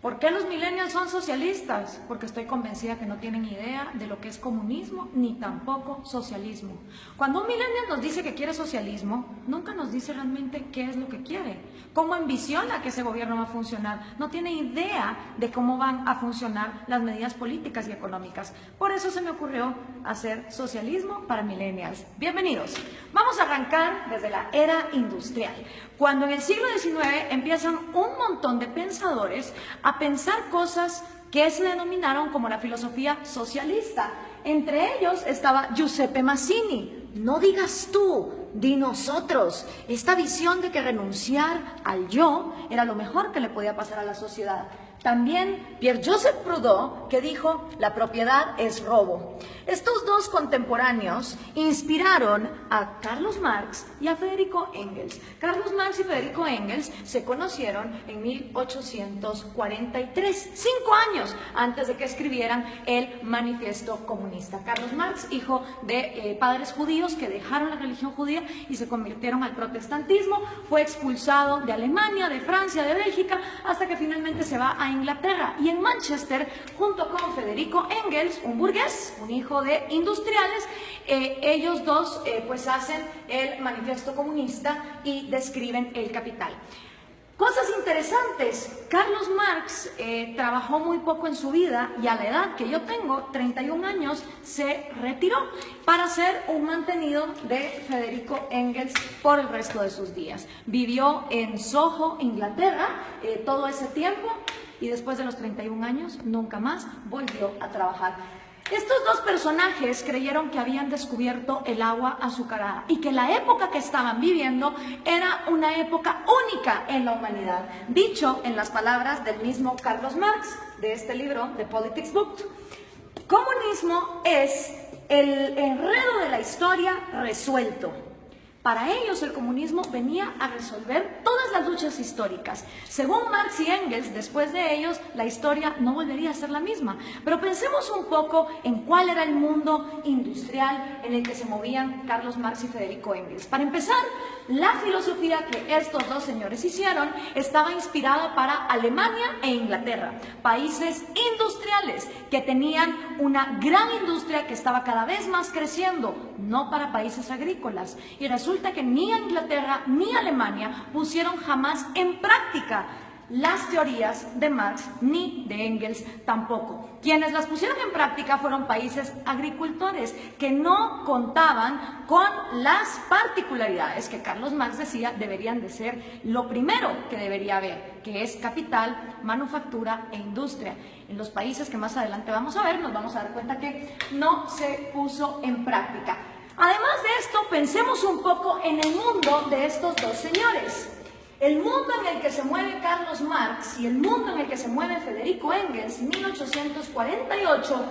¿Por qué los millennials son socialistas? Porque estoy convencida que no tienen idea de lo que es comunismo ni tampoco socialismo. Cuando un millennial nos dice que quiere socialismo, nunca nos dice realmente qué es lo que quiere, cómo ambiciona que ese gobierno va a funcionar. No tiene idea de cómo van a funcionar las medidas políticas y económicas. Por eso se me ocurrió hacer socialismo para millennials. Bienvenidos. Vamos a arrancar desde la era industrial, cuando en el siglo XIX empiezan un montón de pensadores a pensar cosas que se denominaron como la filosofía socialista. Entre ellos estaba Giuseppe Mazzini. No digas tú, di nosotros. Esta visión de que renunciar al yo era lo mejor que le podía pasar a la sociedad. También Pierre-Joseph Proudhon, que dijo, la propiedad es robo. Estos dos contemporáneos inspiraron a Carlos Marx y a Federico Engels. Carlos Marx y Federico Engels se conocieron en 1843, 5 años antes de que escribieran el Manifiesto Comunista. Carlos Marx, hijo de padres judíos que dejaron la religión judía y se convirtieron al protestantismo, fue expulsado de Alemania, de Francia, de Bélgica, hasta que finalmente se va a Inglaterra, y en Manchester, junto con Federico Engels, un burgués, un hijo de industriales, ellos dos pues hacen el Manifiesto Comunista y describen el capital. Cosas interesantes. Carlos Marx trabajó muy poco en su vida y a la edad que yo tengo, 31 años, se retiró para ser un mantenido de Federico Engels por el resto de sus días. Vivió en Soho, Inglaterra, todo ese tiempo, y después de los 31 años nunca más volvió a trabajar. Estos dos personajes creyeron que habían descubierto el agua azucarada y que la época que estaban viviendo era una época única en la humanidad. Dicho en las palabras del mismo Carlos Marx, de este libro, The Politics Book, comunismo es el enredo de la historia resuelto. Para ellos el comunismo venía a resolver todas las luchas históricas. Según Marx y Engels, después de ellos la historia no volvería a ser la misma. Pero pensemos un poco en cuál era el mundo industrial en el que se movían Carlos Marx y Federico Engels. Para empezar, la filosofía que estos dos señores hicieron estaba inspirada para Alemania e Inglaterra, países industriales que tenían una gran industria que estaba cada vez más creciendo, no para países agrícolas. Y resulta que ni Inglaterra ni Alemania pusieron jamás en práctica las teorías de Marx ni de Engels tampoco. Quienes las pusieron en práctica fueron países agricultores que no contaban con las particularidades que Carlos Marx decía deberían de ser lo primero que debería haber, que es capital, manufactura e industria. En los países que más adelante vamos a ver, nos vamos a dar cuenta que no se puso en práctica. Además de esto, pensemos un poco en el mundo de estos dos señores. El mundo en el que se mueve Carlos Marx y el mundo en el que se mueve Federico Engels, 1848,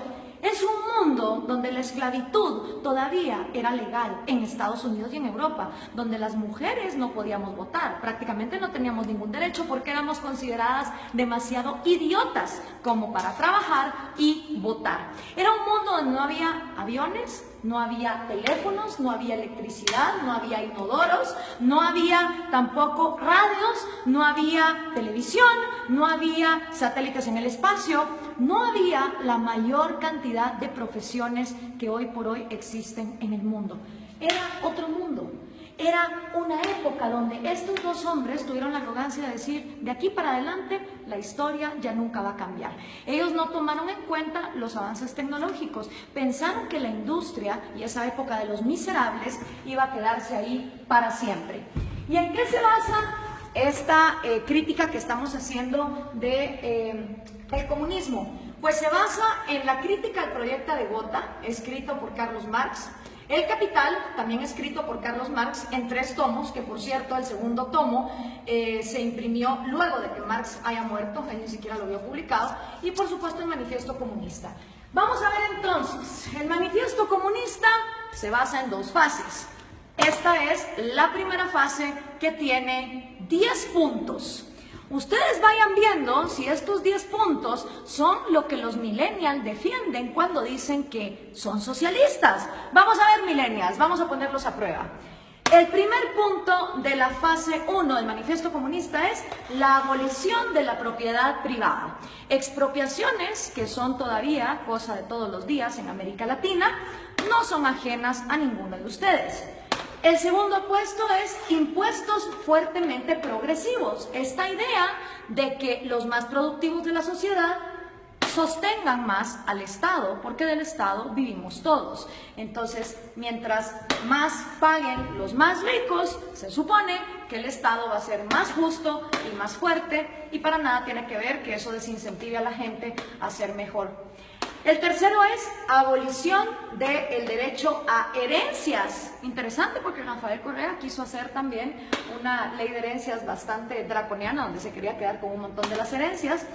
es un mundo donde la esclavitud todavía era legal en Estados Unidos y en Europa, donde las mujeres no podíamos votar, prácticamente no teníamos ningún derecho porque éramos consideradas demasiado idiotas como para trabajar y votar. Era un mundo donde no había aviones, no había teléfonos, no había electricidad, no había inodoros, no había tampoco radios, no había televisión, no había satélites en el espacio, no había la mayor cantidad de profesiones que hoy por hoy existen en el mundo. Era otro mundo. Era una época donde estos dos hombres tuvieron la arrogancia de decir, de aquí para adelante la historia ya nunca va a cambiar. Ellos no tomaron en cuenta los avances tecnológicos, pensaron que la industria y esa época de los miserables iba a quedarse ahí para siempre. ¿Y en qué se basa esta crítica que estamos haciendo del comunismo? Pues se basa en la crítica al proyecto de Gotha, escrito por Carlos Marx, El Capital, también escrito por Carlos Marx en 3 tomos, que por cierto el segundo tomo se imprimió luego de que Marx haya muerto, él ni siquiera lo vio publicado, y por supuesto el Manifiesto Comunista. Vamos a ver entonces, el Manifiesto Comunista se basa en 2 fases. Esta es la primera fase que tiene 10 puntos. Ustedes vayan viendo si estos 10 puntos son lo que los millennials defienden cuando dicen que son socialistas. Vamos a ver, millennials, vamos a ponerlos a prueba. El primer punto de la fase 1 del Manifiesto Comunista es la abolición de la propiedad privada. Expropiaciones, que son todavía cosa de todos los días en América Latina, no son ajenas a ninguno de ustedes. El segundo puesto es impuestos fuertemente progresivos. Esta idea de que los más productivos de la sociedad sostengan más al Estado, porque del Estado vivimos todos. Entonces, mientras más paguen los más ricos, se supone que el Estado va a ser más justo y más fuerte, y para nada tiene que ver que eso desincentive a la gente a ser mejor. El tercero es abolición del derecho a herencias. Interesante, porque Rafael Correa quiso hacer también una ley de herencias bastante draconiana, donde se quería quedar con un montón de las herencias.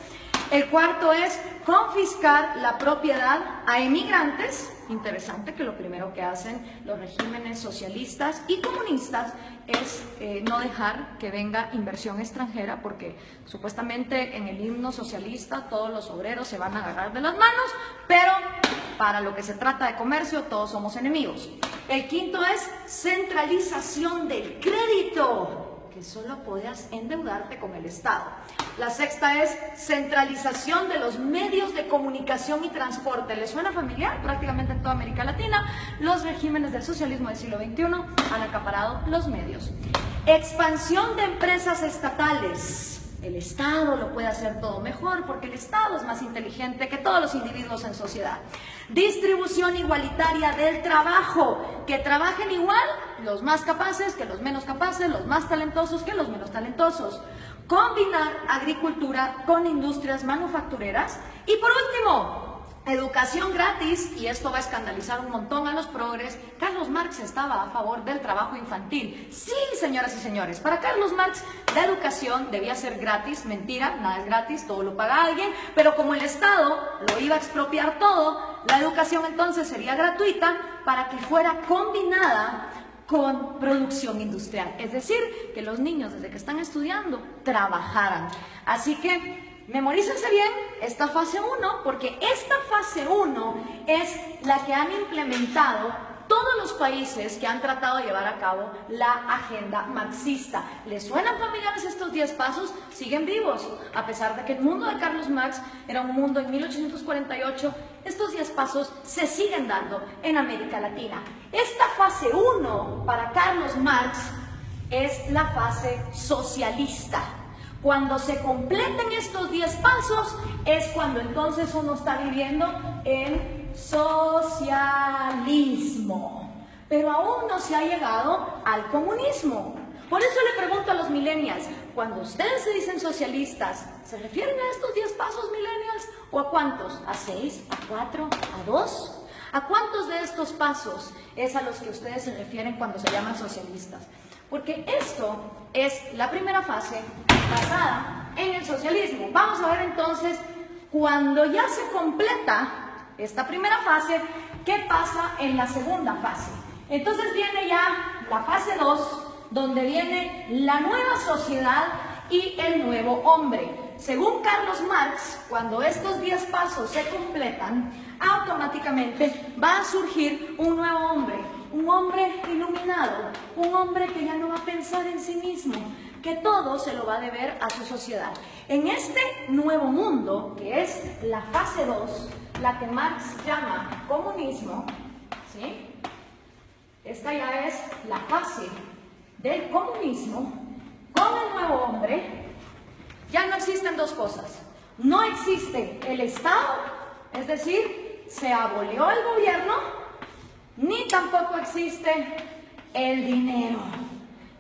El cuarto es confiscar la propiedad a emigrantes. Interesante que lo primero que hacen los regímenes socialistas y comunistas es no dejar que venga inversión extranjera, porque supuestamente en el himno socialista todos los obreros se van a agarrar de las manos, pero para lo que se trata de comercio todos somos enemigos. El quinto es centralización del crédito, que solo podías endeudarte con el Estado. La sexta es centralización de los medios de comunicación y transporte. ¿Les suena familiar? Prácticamente en toda América Latina, los regímenes del socialismo del siglo XXI han acaparado los medios. Expansión de empresas estatales. El Estado lo puede hacer todo mejor, porque el Estado es más inteligente que todos los individuos en sociedad. Distribución igualitaria del trabajo, que trabajen igual los más capaces que los menos capaces, los más talentosos que los menos talentosos. Combinar agricultura con industrias manufactureras. Y por último, educación gratis, y esto va a escandalizar un montón a los progres. Carlos Marx estaba a favor del trabajo infantil. Sí, señoras y señores, para Carlos Marx la educación debía ser gratis. Mentira, nada es gratis, todo lo paga alguien, pero como el Estado lo iba a expropiar todo, la educación entonces sería gratuita para que fuera combinada con producción industrial, es decir, que los niños desde que están estudiando trabajaran. Así que memorícense bien esta fase 1, porque esta fase 1 es la que han implementado todos los países que han tratado de llevar a cabo la agenda marxista. ¿Les suenan familiares estos 10 pasos? Siguen vivos, a pesar de que el mundo de Carlos Marx era un mundo en 1848, estos 10 pasos se siguen dando en América Latina. Esta fase 1 para Carlos Marx es la fase socialista. Cuando se completen estos 10 pasos es cuando entonces uno está viviendo en socialismo, pero aún no se ha llegado al comunismo. Por eso le pregunto a los millennials, cuando ustedes se dicen socialistas, ¿se refieren a estos 10 pasos, millennials? ¿O a cuántos? ¿A 6? ¿A 4? ¿A 2? ¿A cuántos de estos pasos es a los que ustedes se refieren cuando se llaman socialistas? Porque esto es la primera fase basada en el socialismo. Vamos a ver entonces, cuando ya se completa esta primera fase, ¿qué pasa en la segunda fase? Entonces viene ya la fase 2, donde viene la nueva sociedad y el nuevo hombre. Según Carlos Marx, cuando estos 10 pasos se completan, automáticamente va a surgir un nuevo hombre, un hombre iluminado, un hombre que ya no va a pensar en sí mismo, que todo se lo va a deber a su sociedad. En este nuevo mundo, que es la fase 2, la que Marx llama comunismo, ¿sí? Esta ya es la fase del comunismo. Con el nuevo hombre ya no existen dos cosas. No existe el Estado, es decir, se abolió el gobierno, ni tampoco existe el dinero,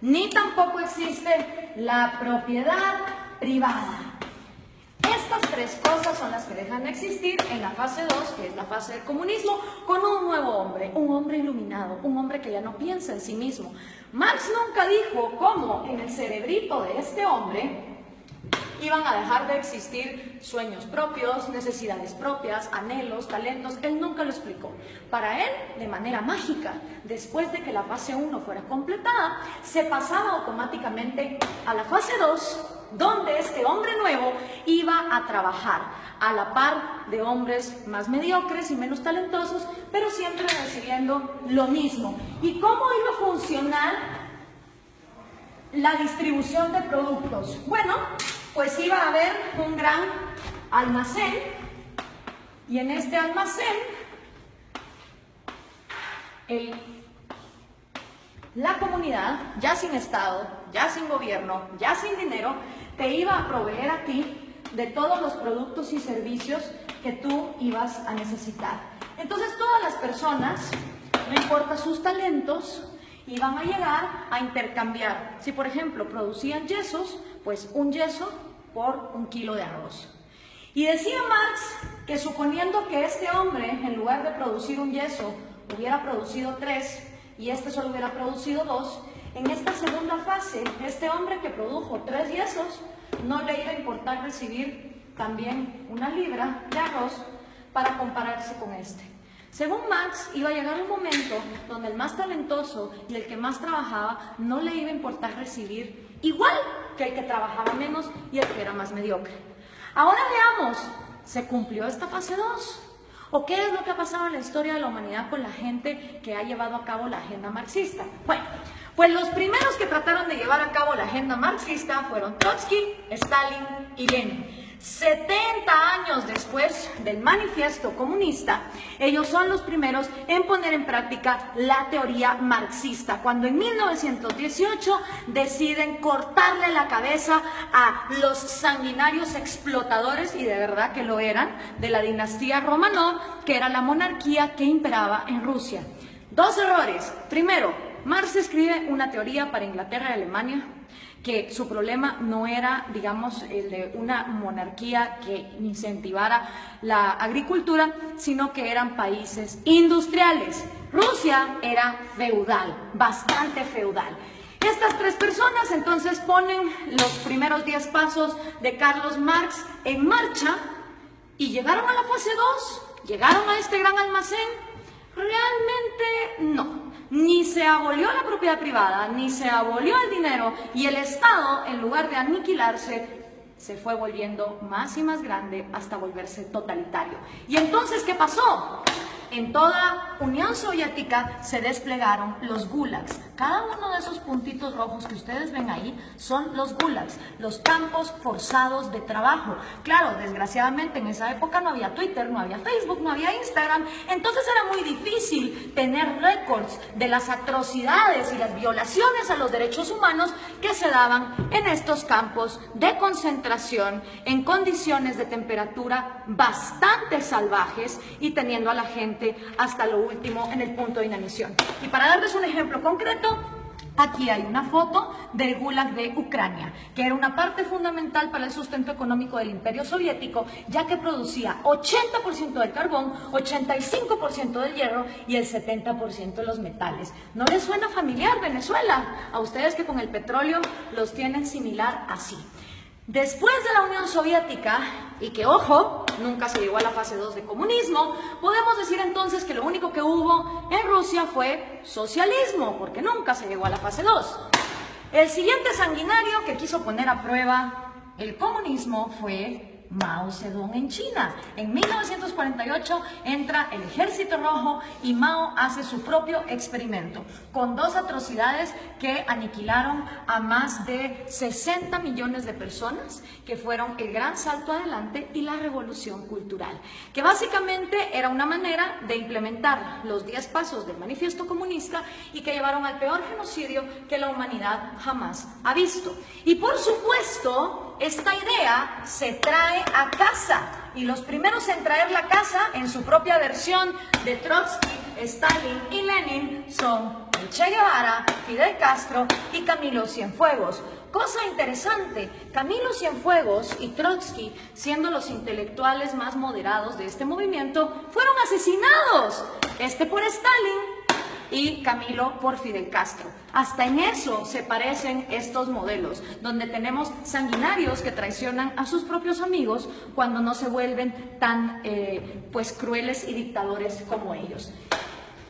ni tampoco existe la propiedad privada. Estas tres cosas son las que dejan de existir en la fase 2, que es la fase del comunismo, con un nuevo hombre, un hombre iluminado, un hombre que ya no piensa en sí mismo. Marx nunca dijo cómo en el cerebrito de este hombre iban a dejar de existir sueños propios, necesidades propias, anhelos, talentos. Él nunca lo explicó. Para él, de manera mágica, después de que la fase 1 fuera completada, se pasaba automáticamente a la fase 2, donde este hombre nuevo iba a trabajar a la par de hombres más mediocres y menos talentosos, pero siempre recibiendo lo mismo. ¿Y cómo iba a funcionar la distribución de productos. Bueno, pues iba a haber un gran almacén y en este almacén la comunidad, ya sin Estado, ya sin gobierno, ya sin dinero, te iba a proveer a ti de todos los productos y servicios que tú ibas a necesitar. Entonces todas las personas, no importa sus talentos, iban a llegar a intercambiar. Si por ejemplo producían yesos, pues un yeso por 1 kilo de arroz. Y decía Marx que suponiendo que este hombre, en lugar de producir un yeso, hubiera producido 3 y este solo hubiera producido 2, en esta segunda fase, este hombre que produjo 3 yesos, no le iba a importar recibir también 1 libra de arroz para compararse con este. Según Marx, iba a llegar un momento donde el más talentoso y el que más trabajaba no le iba a importar recibir igual que el que trabajaba menos y el que era más mediocre. Ahora veamos, ¿se cumplió esta fase 2? ¿O qué es lo que ha pasado en la historia de la humanidad con la gente que ha llevado a cabo la agenda marxista? Bueno, pues los primeros que trataron de llevar a cabo la agenda marxista fueron Trotsky, Stalin y Lenin. 70 años después del manifiesto comunista, ellos son los primeros en poner en práctica la teoría marxista, cuando en 1918 deciden cortarle la cabeza a los sanguinarios explotadores, y de verdad que lo eran, de la dinastía Romanov, que era la monarquía que imperaba en Rusia. 2 errores. Primero, Marx escribe una teoría para Inglaterra y Alemania, que su problema no era, digamos, el de una monarquía que incentivara la agricultura, sino que eran países industriales. Rusia era feudal, bastante feudal. Estas 3 personas entonces ponen los primeros 10 pasos de Carlos Marx en marcha y llegaron a la fase 2, llegaron a este gran almacén. Realmente no. Ni se abolió la propiedad privada, ni se abolió el dinero, y el Estado, en lugar de aniquilarse, se fue volviendo más y más grande hasta volverse totalitario. ¿Y entonces qué pasó? En toda Unión Soviética se desplegaron los gulags. Cada uno de esos puntitos rojos que ustedes ven ahí son los gulags, los campos forzados de trabajo. Claro, desgraciadamente en esa época no había Twitter, no había Facebook, no había Instagram, entonces era muy difícil tener récords de las atrocidades y las violaciones a los derechos humanos que se daban en estos campos de concentración en condiciones de temperatura bastante salvajes y teniendo a la gente hasta lo último en el punto de inanición. Y para darles un ejemplo concreto, aquí hay una foto del Gulag de Ucrania, que era una parte fundamental para el sustento económico del Imperio Soviético, ya que producía 80% del carbón, 85% del hierro y el 70% de los metales. ¿No les suena familiar Venezuela? A ustedes que con el petróleo los tienen similar así. Después de la Unión Soviética, y que ojo, nunca se llegó a la fase 2 de comunismo, podemos decir entonces que lo único que hubo en Rusia fue socialismo, porque nunca se llegó a la fase 2. El siguiente sanguinario que quiso poner a prueba el comunismo fue Mao Zedong en China. En 1948 entra el Ejército Rojo y Mao hace su propio experimento con 2 atrocidades que aniquilaron a más de 60 millones de personas, que fueron el gran salto adelante y la revolución cultural, que básicamente era una manera de implementar los 10 pasos del manifiesto comunista y que llevaron al peor genocidio que la humanidad jamás ha visto. Y por supuesto, esta idea se trae a casa, y los primeros en traer la casa en su propia versión de Trotsky, Stalin y Lenin son el Che Guevara, Fidel Castro y Camilo Cienfuegos. Cosa interesante, Camilo Cienfuegos y Trotsky, siendo los intelectuales más moderados de este movimiento, fueron asesinados, este por Stalin y Camilo por Fidel Castro. Hasta en eso se parecen estos modelos, donde tenemos sanguinarios que traicionan a sus propios amigos cuando no se vuelven tan pues crueles y dictadores como ellos.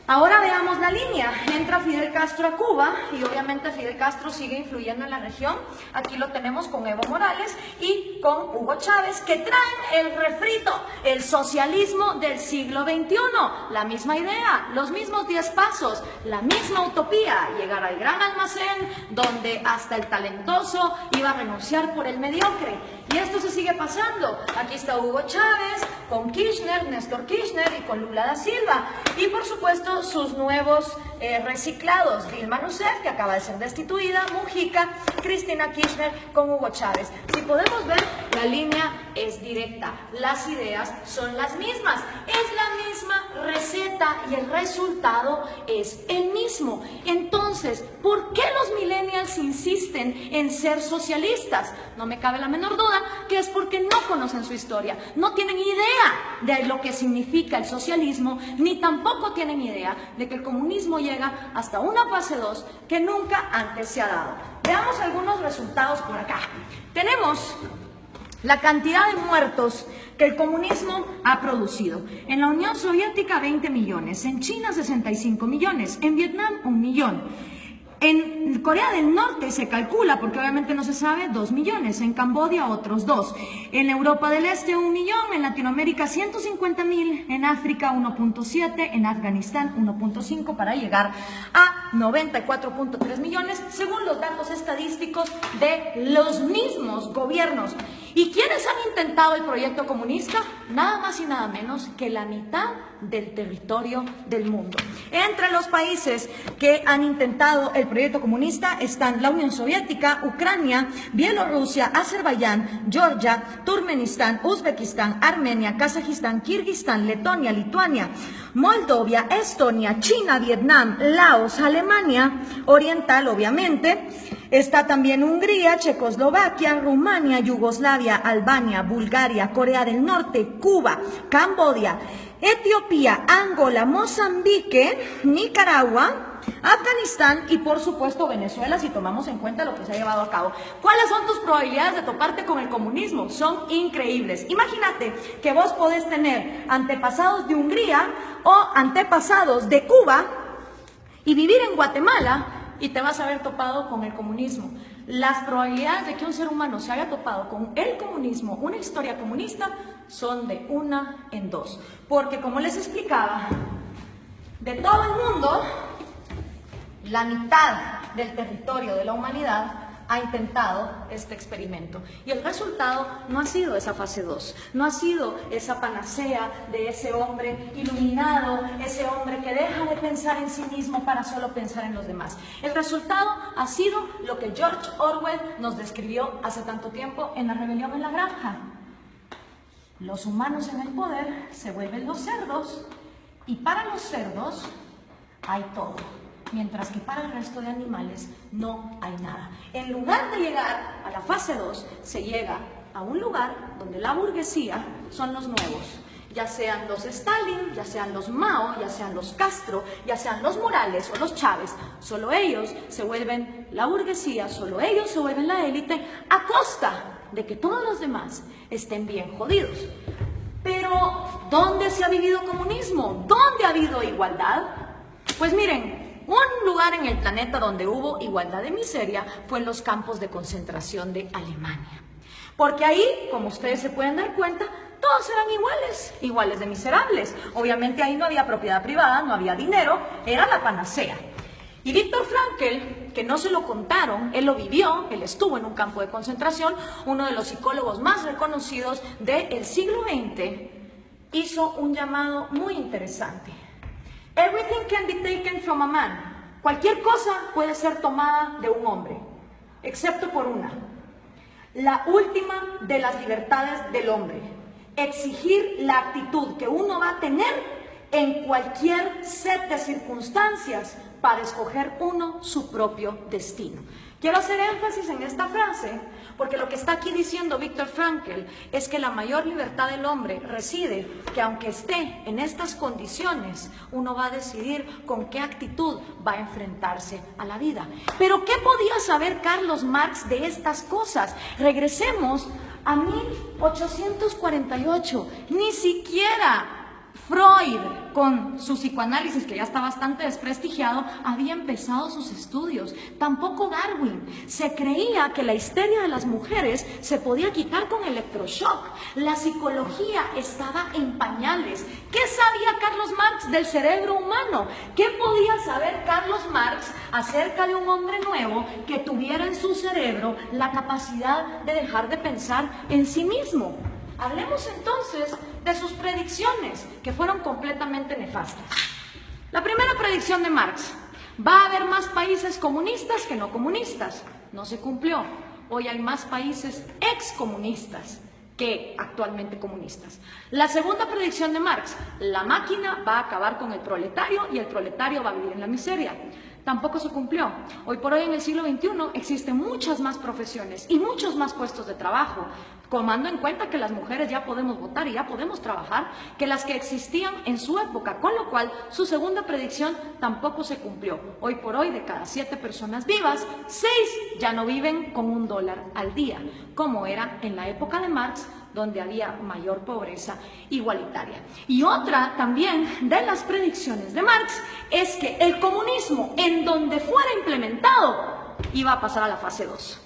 Ahora veamos la línea. Entra Fidel Castro a Cuba y obviamente Fidel Castro sigue influyendo en la región. Aquí lo tenemos con Evo Morales y con Hugo Chávez, que traen el refrito, el socialismo del siglo XXI. La misma idea, los mismos 10 pasos, la misma utopía, llegar al gran almacén donde hasta el talentoso iba a renunciar por el mediocre. Y esto se sigue pasando. Aquí está Hugo Chávez con Kirchner, Néstor Kirchner y con Lula da Silva. Y por supuesto sus nuevos reciclados, Dilma Rousseff, que acaba de ser destituida, Mujica, Cristina Kirchner con Hugo Chávez. Si podemos ver, la línea es directa, las ideas son las mismas, es la misma receta y el resultado es el mismo. Entonces, ¿por qué los millennials insisten en ser socialistas? No me cabe la menor duda que es porque no conocen su historia, no tienen idea de lo que significa el socialismo, ni tampoco tienen idea de que el comunismo llega hasta una fase 2 que nunca antes se ha dado. Veamos algunos resultados por acá. Tenemos la cantidad de muertos que el comunismo ha producido. En la Unión Soviética 20 millones, en China 65 millones, en Vietnam 1 millón. En Corea del Norte se calcula, porque obviamente no se sabe, 2 millones, en Camboya otros 2, en Europa del Este 1 millón, en Latinoamérica 150.000, en África 1.7, en Afganistán 1.5, para llegar a 94.3 millones, según los datos estadísticos de los mismos gobiernos. ¿Y quiénes han intentado el proyecto comunista? Nada más y nada menos que la mitad del territorio del mundo. Entre los países que han intentado el proyecto comunista están la Unión Soviética, Ucrania, Bielorrusia, Azerbaiyán, Georgia, Turkmenistán, Uzbekistán, Armenia, Kazajistán, Kirguistán, Letonia, Lituania, Moldovia, Estonia, China, Vietnam, Laos, Alemania Oriental, obviamente. Está también Hungría, Checoslovaquia, Rumania, Yugoslavia, Albania, Bulgaria, Corea del Norte, Cuba, Camboya, Etiopía, Angola, Mozambique, Nicaragua, Afganistán y por supuesto Venezuela, si tomamos en cuenta lo que se ha llevado a cabo. ¿Cuáles son tus probabilidades de toparte con el comunismo? Son increíbles. Imagínate que vos podés tener antepasados de Hungría o antepasados de Cuba y vivir en Guatemala y te vas a haber topado con el comunismo. Las probabilidades de que un ser humano se haya topado con el comunismo, una historia comunista, son de 1 en 2. Porque como les explicaba, de todo el mundo, la mitad del territorio de la humanidad ha intentado este experimento. Y el resultado no ha sido esa fase 2, no ha sido esa panacea de ese hombre iluminado, ese hombre que deja de pensar en sí mismo para solo pensar en los demás. El resultado ha sido lo que George Orwell nos describió hace tanto tiempo en La rebelión en la granja. Los humanos en el poder se vuelven los cerdos y para los cerdos hay todo, mientras que para el resto de animales no hay nada. En lugar de llegar a la fase 2, se llega a un lugar donde la burguesía son los nuevos, ya sean los Stalin, ya sean los Mao, ya sean los Castro, ya sean los Morales o los Chávez. Solo ellos se vuelven la burguesía, solo ellos se vuelven la élite, a costa de que todos los demás estén bien jodidos. Pero, ¿dónde se ha vivido comunismo? ¿Dónde ha habido igualdad? Pues miren, un lugar en el planeta donde hubo igualdad de miseria fue en los campos de concentración de Alemania. Porque ahí, como ustedes se pueden dar cuenta, todos eran iguales, iguales de miserables. Obviamente ahí no había propiedad privada, no había dinero, era la panacea. Y Viktor Frankl, que no se lo contaron, él lo vivió, él estuvo en un campo de concentración, uno de los psicólogos más reconocidos del siglo XX, hizo un llamado muy interesante. Everything can be taken from a man. Cualquier cosa puede ser tomada de un hombre, excepto por una. La última de las libertades del hombre. Exigir la actitud que uno va a tener en cualquier set de circunstancias para escoger uno su propio destino. Quiero hacer énfasis en esta frase porque lo que está aquí diciendo Viktor Frankl es que la mayor libertad del hombre reside que aunque esté en estas condiciones, uno va a decidir con qué actitud va a enfrentarse a la vida. Pero ¿qué podía saber Carlos Marx de estas cosas? Regresemos a 1848, ni siquiera Freud con su psicoanálisis, que ya está bastante desprestigiado, había empezado sus estudios. Tampoco Darwin. Se creía que la histeria de las mujeres se podía quitar con electroshock. La psicología estaba en pañales. ¿Qué sabía Carlos Marx del cerebro humano? ¿Qué podía saber Carlos Marx acerca de un hombre nuevo que tuviera en su cerebro la capacidad de dejar de pensar en sí mismo? Hablemos entonces de sus predicciones, que fueron completamente nefastas. La primera predicción de Marx: va a haber más países comunistas que no comunistas. No se cumplió. Hoy hay más países excomunistas que actualmente comunistas. La segunda predicción de Marx: la máquina va a acabar con el proletario y el proletario va a vivir en la miseria. Tampoco se cumplió. Hoy por hoy, en el siglo XXI, existen muchas más profesiones y muchos más puestos de trabajo, tomando en cuenta que las mujeres ya podemos votar y ya podemos trabajar, que las que existían en su época, con lo cual su segunda predicción tampoco se cumplió. Hoy por hoy, de cada 7 personas vivas, 6 ya no viven con $1 al día, como era en la época de Marx, donde había mayor pobreza igualitaria. Y otra también de las predicciones de Marx es que el comunismo, en donde fuera implementado, iba a pasar a la fase 2.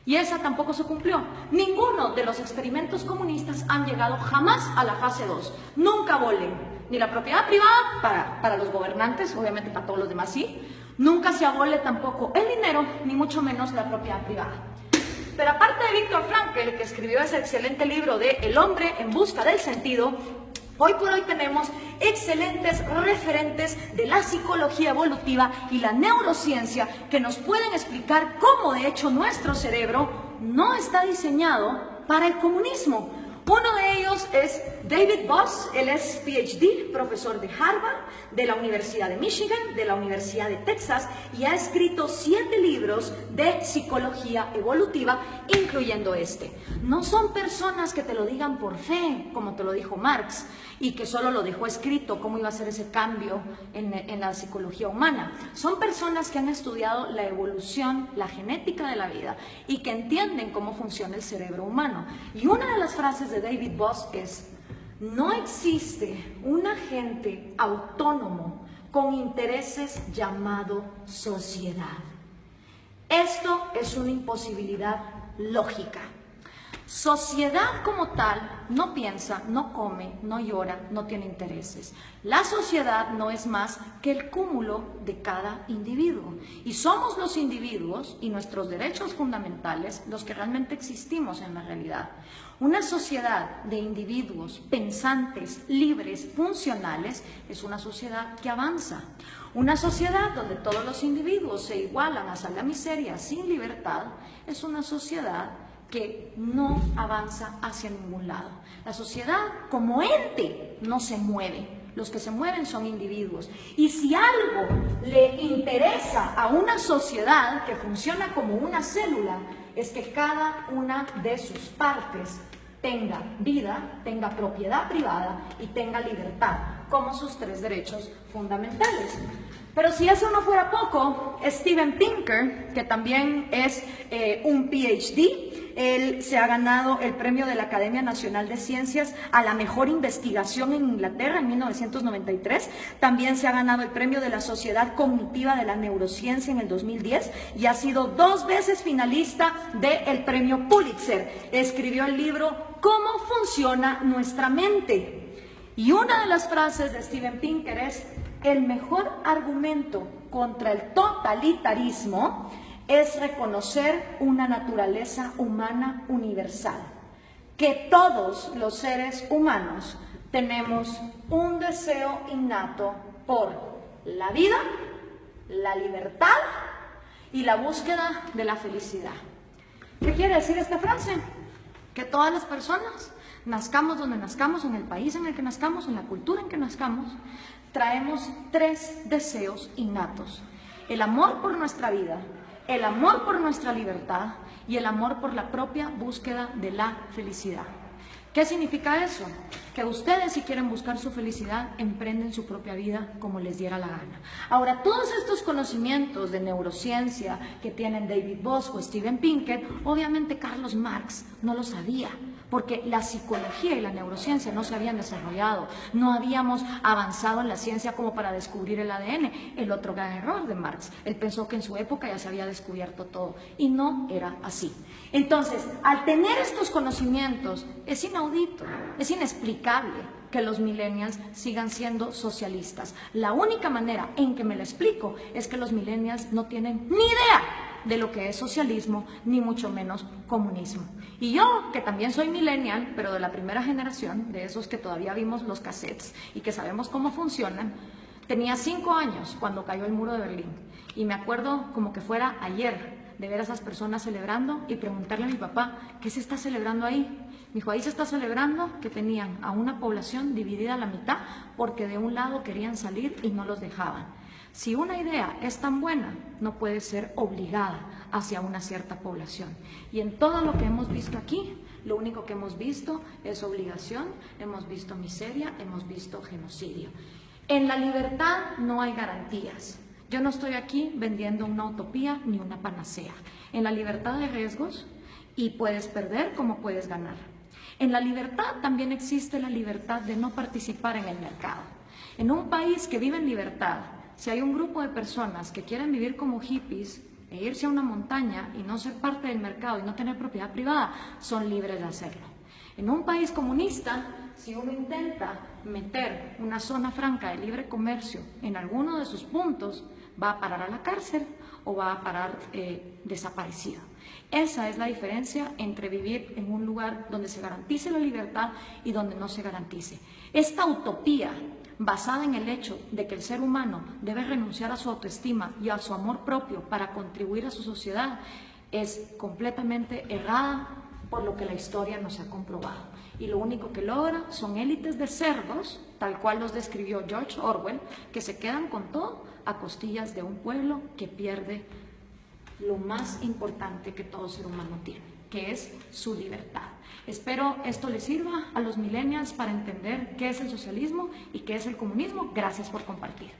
Y esa tampoco se cumplió. Ninguno de los experimentos comunistas han llegado jamás a la fase 2. Nunca abolen ni la propiedad privada para los gobernantes, obviamente para todos los demás sí. Nunca se abole tampoco el dinero, ni mucho menos la propiedad privada. Pero aparte de Viktor Frankl, que escribió ese excelente libro de El hombre en busca del sentido, hoy por hoy tenemos excelentes referentes de la psicología evolutiva y la neurociencia que nos pueden explicar cómo de hecho nuestro cerebro no está diseñado para el comunismo. Uno de ellos es David Boss. Él es PhD, profesor de Harvard, de la Universidad de Michigan, de la Universidad de Texas, y ha escrito 7 libros de psicología evolutiva, incluyendo este. No son personas que te lo digan por fe, como te lo dijo Marx, y que solo lo dejó escrito, cómo iba a ser ese cambio en la psicología humana. Son personas que han estudiado la evolución, la genética de la vida, y que entienden cómo funciona el cerebro humano. Y una de las frases de David Boss es: no existe un agente autónomo con intereses llamado sociedad. Esto es una imposibilidad lógica. Sociedad como tal no piensa, no come, no llora, no tiene intereses. La sociedad no es más que el cúmulo de cada individuo. Y somos los individuos y nuestros derechos fundamentales los que realmente existimos en la realidad. Una sociedad de individuos pensantes, libres, funcionales, es una sociedad que avanza. Una sociedad donde todos los individuos se igualan hasta la miseria sin libertad, es una sociedad que no avanza hacia ningún lado. La sociedad como ente no se mueve. Los que se mueven son individuos. Y si algo le interesa a una sociedad que funciona como una célula, es que cada una de sus partes tenga vida, tenga propiedad privada y tenga libertad, como sus 3 derechos fundamentales. Pero si eso no fuera poco, Steven Pinker, que también es un PhD, él se ha ganado el premio de la Academia Nacional de Ciencias a la mejor investigación en Inglaterra en 1993. También se ha ganado el premio de la Sociedad Cognitiva de la Neurociencia en el 2010 y ha sido 2 veces finalista del premio Pulitzer. Escribió el libro ¿Cómo funciona nuestra mente? Y una de las frases de Steven Pinker es: el mejor argumento contra el totalitarismo es reconocer una naturaleza humana universal, que todos los seres humanos tenemos un deseo innato por la vida, la libertad y la búsqueda de la felicidad. ¿Qué quiere decir esta frase? Que todas las personas, nazcamos donde nazcamos, en el país en el que nazcamos, en la cultura en que nazcamos, traemos 3 deseos innatos: el amor por nuestra vida, el amor por nuestra libertad y el amor por la propia búsqueda de la felicidad. ¿Qué significa eso? que ustedes, si quieren buscar su felicidad, emprenden su propia vida como les diera la gana. Ahora, todos estos conocimientos de neurociencia que tienen David Bosch o Steven Pinker, obviamente Carlos Marx no lo sabía, porque la psicología y la neurociencia no se habían desarrollado, no habíamos avanzado en la ciencia como para descubrir el ADN, el otro gran error de Marx. Él pensó que en su época ya se había descubierto todo, y no era así. Entonces, al tener estos conocimientos, es inaudito, es inexplicable que los millennials sigan siendo socialistas. La única manera en que me lo explico es que los millennials no tienen ni idea de lo que es socialismo, ni mucho menos comunismo. Y yo, que también soy millennial, pero de la primera generación, de esos que todavía vimos los cassettes y que sabemos cómo funcionan, tenía 5 años cuando cayó el muro de Berlín. Y me acuerdo como que fuera ayer de ver a esas personas celebrando y preguntarle a mi papá, ¿qué se está celebrando ahí? Me dijo, ahí se está celebrando que tenían a una población dividida a la mitad porque de un lado querían salir y no los dejaban. Si una idea es tan buena, no puede ser obligada hacia una cierta población. Y en todo lo que hemos visto aquí, lo único que hemos visto es obligación, hemos visto miseria, hemos visto genocidio. En la libertad no hay garantías. Yo no estoy aquí vendiendo una utopía ni una panacea. En la libertad hay riesgos y puedes perder como puedes ganar. En la libertad también existe la libertad de no participar en el mercado. En un país que vive en libertad, si hay un grupo de personas que quieren vivir como hippies e irse a una montaña y no ser parte del mercado y no tener propiedad privada, son libres de hacerlo. En un país comunista, si uno intenta meter una zona franca de libre comercio en alguno de sus puntos, va a parar a la cárcel o va a parar desaparecido. Esa es la diferencia entre vivir en un lugar donde se garantice la libertad y donde no se garantice. Esta utopía basada en el hecho de que el ser humano debe renunciar a su autoestima y a su amor propio para contribuir a su sociedad, es completamente errada por lo que la historia nos ha comprobado. Y lo único que logra son élites de cerdos, tal cual los describió George Orwell, que se quedan con todo a costillas de un pueblo que pierde lo más importante que todo ser humano tiene, que es su libertad. Espero esto les sirva a los millennials para entender qué es el socialismo y qué es el comunismo. Gracias por compartir.